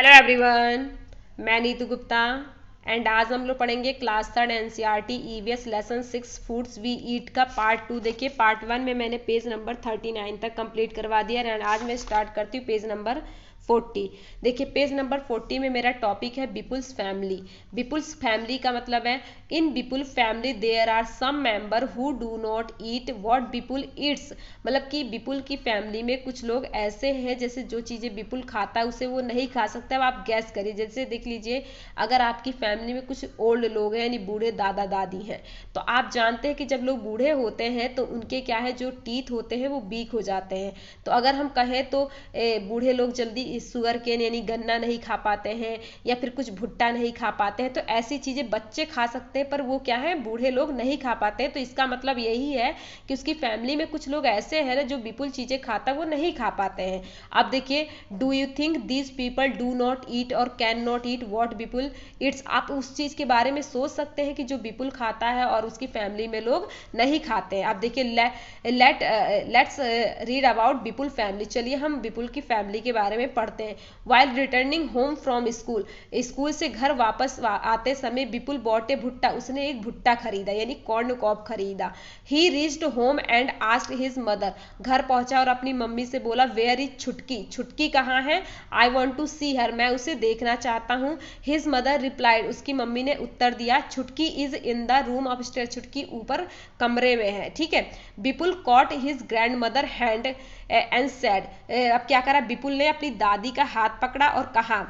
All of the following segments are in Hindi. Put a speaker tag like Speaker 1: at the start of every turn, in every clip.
Speaker 1: हेलो एवरीवन, मैं नीतू गुप्ता एंड आज हम लोग पढ़ेंगे class third NCERT EVS lesson 6 foods we eat का पार्ट 2। देखिए पार्ट 1 में मैंने पेज नंबर 39 तक कंप्लीट करवा दिया एंड आज मैं स्टार्ट करती हूँ पेज नंबर 40। देखिए पेज नंबर 40 में मेरा टॉपिक है पीपुल्स फैमिली। पीपुल्स फैमिली का मतलब है in people family there are some member who do not eat what people eats. मतलब कि पीपुल की फैमिली में कुछ लोग ऐसे हैं जैसे जो चीज़ें पीपुल खाता है उसे वो नहीं खा सकता। अब आप गैस करिए, जैसे देख लीजिए अगर आपकी फैमिली में कुछ ओल्ड लोग हैं यानी बूढ़े दादा दादी हैं तो आप जानते हैं कि जब लोग बूढ़े होते हैं तो उनके क्या है जो टीथ होते हैं वो वीक हो जाते हैं। तो अगर हम कहें तो बूढ़े लोग जल्दी शुगर केन यानी गन्ना नहीं खा पाते हैं या फिर कुछ भुट्टा नहीं खा पाते हैं, तो ऐसी चीज़ें बच्चे खा सकते हैं पर वो क्या है बूढ़े लोग नहीं खा पाते हैं। तो इसका मतलब यही है कि उसकी फैमिली में कुछ लोग ऐसे हैं ना जो विपुल चीज़ें खाता वो नहीं खा पाते हैं। अब देखिए, do you think these people do not eat और can not eat what Vipul eats. आप उस चीज़ के बारे में सोच सकते हैं कि जो विपुल खाता है और उसकी फैमिली में लोग नहीं खाते हैं। अब देखिए let's read about Vipul family. चलिए हम विपुल की फैमिली के बारे में पढ़ते हैं। While returning home from school, school से घर वापस आते समय विपुल बॉट ए भुट्टा, उसने एक भुट्टा खरीदा यानी कॉर्न कॉब खरीदा। ही reached home and asked his mother, घर पहुंचा और अपनी मम्मी से बोला वेयर इज छुटकी, छुटकी कहाँ है। आई वॉन्ट टू सी हर, मैं उसे देखना चाहता हूँ। हिज मदर रिप्लाइड, उसकी मम्मी ने उत्तर दिया Chhutki is in the room upstair, Chhutki ऊपर कमरे में है। ठीक है। Vipul caught his grandmother hand and said, अब क्या करा विपुल ने अपनी दादी का हाथ पकड़ा और कहा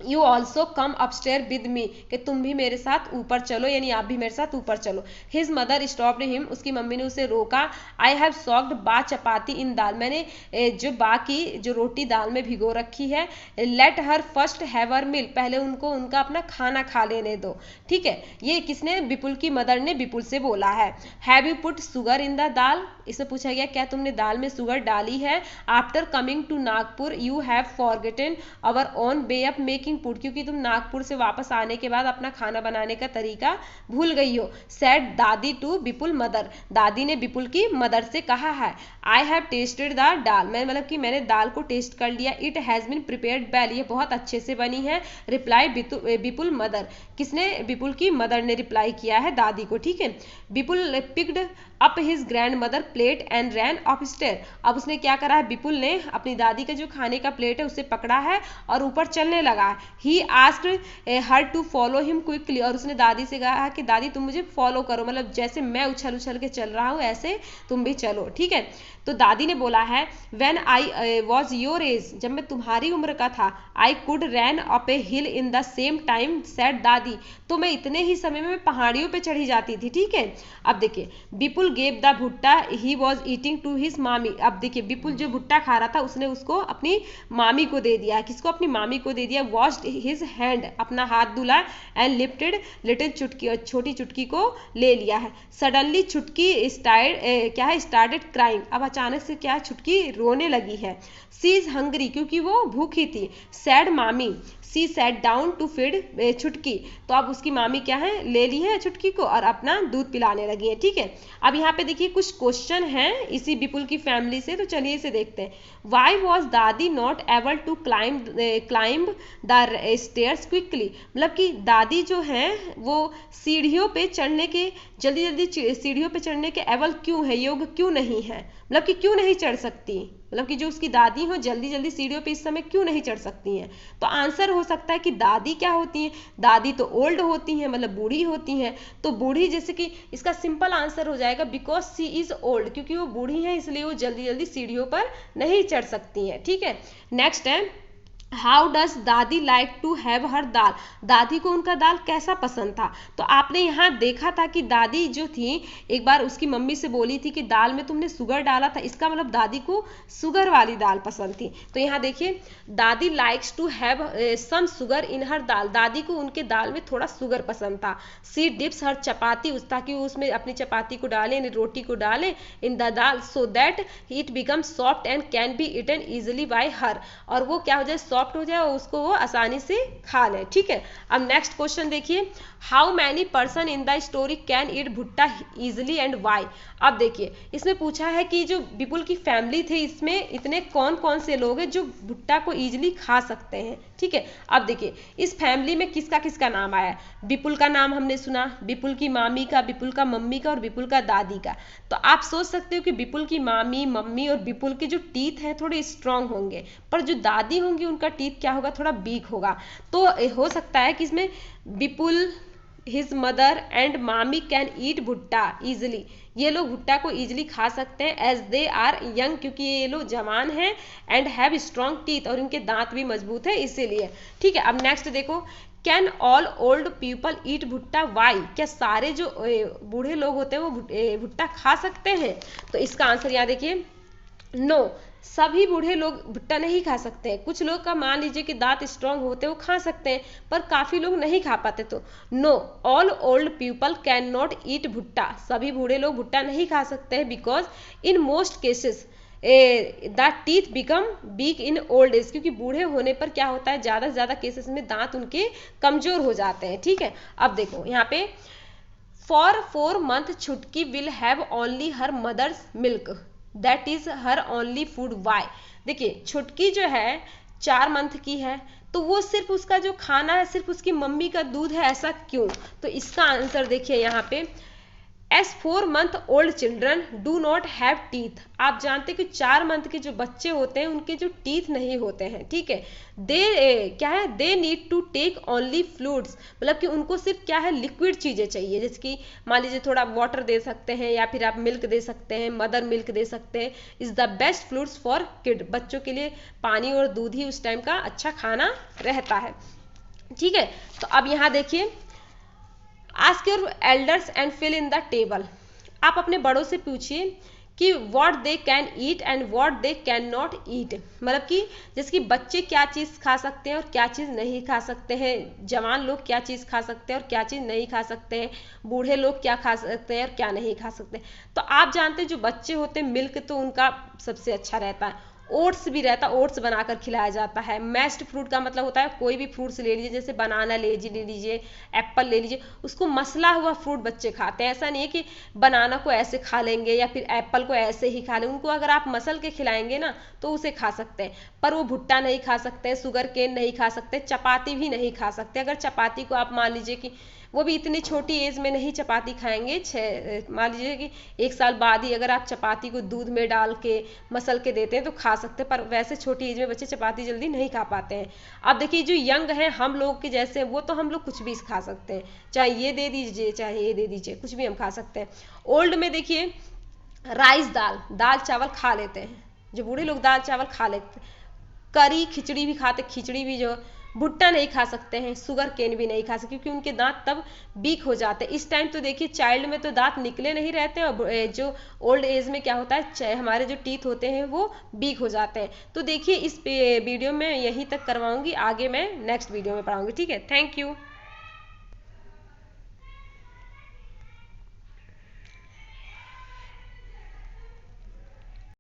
Speaker 1: you also come upstair with me, कि तुम भी मेरे साथ ऊपर चलो यानी आप भी मेरे साथ ऊपर चलो। हिज मदर स्टॉप्ड हिम, उसकी मम्मी ने उसे रोका। आई हैव सॉक्ड बा चपाती इन दाल, मैंने जो बा की जो रोटी दाल में भिगो रखी है। Let her first have her meal, पहले उनको उनका अपना खाना खा लेने दो। ठीक है, ये किसने विपुल की मदर ने विपुल से बोला है। Have you put sugar in the dal, इसे पूछा गया क्या तुमने दाल में शुगर डाली है। After coming to Nagpur you have forgotten our own way of making food, क्योंकि तुम नागपुर से वापस आने के बाद अपना खाना बनाने का तरीका भूल गई हो। सेड दादी टू विपुल मदर, दादी ने विपुल की मदर से कहा है। I have tasted the dal, मैं मतलब कि मैंने दाल को टेस्ट कर लिया। It has been prepared well, ये बहुत अच्छे से बनी है। रिप्लाई विपुल मदर, किसने विपुल की मदर ने रिप्लाई किया है दादी को। ठीक है। Vipul picked up his grandmother plate and ran upstair, अब उसने क्या करा है विपुल ने अपनी दादी का जो खाने का प्लेट है उसे पकड़ा है और ऊपर चलने लगा है। He asked her to follow him quickly, और उसने दादी से कहा कि दादी तुम मुझे फॉलो करो, मतलब जैसे मैं उछल उछल के चल रहा हूँ ऐसे तुम भी चलो। ठीक है। तो दादी ने बोला है when I was your age, जब मैं तुम्हारी उम्र का था। I could ran up a hill in the same time said Dadi, तो मैं इतने ही समय में पहाड़ियों पे चढ़ी जाती थी। ठीक है। अब देखिए विपुल gave the bhutta he was eating to his mami, अब देखिए विपुल जो भुट्टा खा रहा था उसने उसको अपनी मामी को दे दिया। किसको, अपनी मामी को दे दिया। वॉश्ड हिज हैंड, अपना हाथ धुला। एंड लिफ्टेड लिटिल चुटकी, छोटी चुटकी को ले लिया है। सडनली चुटकी क्या है स्टार्टेड क्राइंग, अब अचानक से क्या छुटकी रोने लगी है। सी इज हंग्री, क्योंकि वो भूखी थी। Said mami, she sat down to feed Chhutki, तो अब उसकी मामी क्या है ले ली है छुटकी को और अपना दूध पिलाने लगी है। ठीक है। अब यहाँ पे देखिए कुछ क्वेश्चन हैं इसी विपुल की फैमिली से, तो चलिए इसे देखते हैं। Why was Dadi not able to climb the stairs quickly, मतलब कि दादी जो है वो सीढ़ियों पे चढ़ने के जल्दी जल्दी सीढ़ियों पे चढ़ने के एबल क्यों है, योग क्यों नहीं है, मतलब कि क्यों नहीं चढ़ सकती, मतलब कि जो उसकी दादी हो जल्दी जल्दी सीढ़ियों पे इस समय क्यों नहीं चढ़ सकती हैं। तो आंसर हो सकता है कि दादी क्या होती हैं, दादी तो ओल्ड होती हैं, मतलब बूढ़ी होती हैं। तो बूढ़ी जैसे कि इसका सिंपल आंसर हो जाएगा बिकॉज सी इज ओल्ड, क्योंकि वो बूढ़ी हैं इसलिए वो जल्दी जल्दी सीढ़ियों पर नहीं चढ़ सकती हैं। ठीक है। नेक्स्ट है हाउ डज दादी like to have her dal, दादी को उनका दाल कैसा पसंद था। तो आपने यहाँ देखा था कि दादी जो थी एक बार उसकी मम्मी से बोली थी कि दाल में तुमने शुगर डाला था, इसका मतलब दादी को शुगर वाली दाल पसंद थी। तो यहाँ देखिए dadi likes to have some sugar in her dal, दादी को उनके दाल में थोड़ा शुगर पसंद था। सी डिप्स हर चपाती, ताकि वो उसमें अपनी चपाती को डालें यानी रोटी को डालें in the dal so that it become soft and can be eaten easily by her, और वो क्या हो जाए सॉफ्ट हो जाए और उसको वो आसानी से खा ले। ठीक है, अब नेक्स्ट क्वेश्चन देखिए, how many person in the story can eat भुट्टा इजिली एंड वाई। अब देखिए इसमें पूछा है कि जो विपुल की फैमिली थी इसमें इतने कौन कौन से लोग हैं जो भुट्टा को इजिली खा सकते हैं। ठीक है, अब देखिए इस फैमिली में किसका किसका नाम आया, विपुल का नाम हमने सुना, विपुल की मामी का, विपुल का मम्मी का और विपुल का दादी का। तो आप सोच सकते हो कि विपुल की मामी, मम्मी और विपुल के जो टीथ हैं थोड़े स्ट्रांग होंगे, पर जो दादी होंगी उनका टीथ क्या होगा, थोड़ा वीक होगा। तो हो सकता है कि इसमें विपुल, हिज मदर एंड मामी कैन ईट भुट्टा इजिली, ये लोग भुट्टा को इजिली खा सकते हैं एज दे आर यंग, क्योंकि ये लोग जवान हैं, एंड हैव स्ट्रॉन्ग टीथ, और उनके दांत भी मजबूत है इसीलिए। ठीक है, अब नेक्स्ट देखो, can all old people eat भुट्टा वाई, क्या सारे जो बूढ़े लोग होते हैं वो भुट्टा खा सकते हैं। तो इसका आंसर यहाँ देखिए, नो, सभी बूढ़े लोग भुट्टा नहीं खा सकते हैं। कुछ लोग का मान लीजिए कि दांत स्ट्रांग होते हैं वो खा सकते हैं, पर काफी लोग नहीं खा पाते। तो no, all old people can not eat bhutta, सभी बूढ़े लोग भुट्टा नहीं खा सकते हैं, because in most cases the teeth become weak in old age, क्योंकि बूढ़े होने पर क्या होता है, ज्यादा से ज्यादा केसेस में दांत उनके कमजोर हो जाते हैं। ठीक है, अब देखो यहाँ पे, for 4 months Chhutki will have only her mother's milk, that is her only food why. देखिए छुटकी जो है 4 मंथ की है, तो वो सिर्फ उसका जो खाना है सिर्फ उसकी मम्मी का दूध है, ऐसा क्यों। तो इसका आंसर देखिए यहाँ पे, as 4 month old children do not have teeth, आप जानते हैं कि 4 मंथ के जो बच्चे होते हैं उनके जो टीथ नहीं होते हैं। ठीक है, दे क्या है, they need to take only fluids, मतलब कि उनको सिर्फ क्या है, लिक्विड चीजें चाहिए, जैसे कि मान लीजिए थोड़ा वाटर दे सकते हैं, या फिर आप मिल्क दे सकते हैं, मदर मिल्क दे सकते हैं। Is the best fluids for kid, बच्चों के लिए पानी और दूध ही उस टाइम का अच्छा खाना रहता है। ठीक है, तो अब यहाँ देखिए, ask your elders and fill in the table, आप अपने बड़ों से पूछिए कि what they can eat and what they can not eat, मतलब कि जैसे कि बच्चे क्या चीज़ खा सकते हैं और क्या चीज़ नहीं खा सकते हैं, जवान लोग क्या चीज़ खा सकते हैं और क्या चीज़ नहीं खा सकते हैं, बूढ़े लोग क्या खा सकते हैं और क्या नहीं खा सकते। तो आप जानते हैं जो बच्चे होते हैं मिल्क तो उनका सबसे अच्छा रहता है, ओट्स भी रहता है, ओट्स बनाकर खिलाया जाता है। मैश्ड फ्रूट का मतलब होता है कोई भी फ्रूट्स ले लीजिए, जैसे बनाना ले लीजिए, एप्पल ले लीजिए, उसको मसला हुआ फ्रूट बच्चे खाते हैं। ऐसा नहीं है कि बनाना को ऐसे खा लेंगे या फिर एप्पल को ऐसे ही खा लेंगे, उनको अगर आप मसल के खिलाएंगे ना तो उसे खा सकते हैं, पर वो भुट्टा नहीं खा सकते, शुगर केन नहीं खा सकते, चपाती भी नहीं खा सकते। अगर चपाती को आप मान लीजिए कि वो भी इतनी छोटी एज में नहीं चपाती खाएंगे, मान लीजिए कि 1 साल बाद ही अगर आप चपाती को दूध में डाल के मसल के देते हैं तो खा सकते हैं, पर वैसे छोटी एज में बच्चे चपाती जल्दी नहीं खा पाते हैं। अब देखिए जो यंग है हम लोग के जैसे, वो तो हम लोग कुछ भी खा सकते हैं, चाहे ये दे दीजिए चाहे ये दे दीजिए, कुछ भी हम खा सकते हैं। ओल्ड में देखिए राइस, दाल चावल खा लेते हैं, जो बूढ़े लोग दाल चावल खा लेते हैं, करी खिचड़ी भी खाते, खिचड़ी भी जो, भुट्टा नहीं खा सकते हैं, शुगर केन भी नहीं खा सकते क्योंकि उनके दांत तब वीक हो जाते हैं। इस टाइम तो देखिए चाइल्ड में तो दांत निकले नहीं रहते हैं, और जो ओल्ड एज में क्या होता है हमारे जो टीथ होते हैं वो वीक हो जाते हैं। तो देखिए इस वीडियो में यहीं तक करवाऊंगी, आगे मैं नेक्स्ट वीडियो में पढ़ाऊंगी। ठीक है, थैंक यू।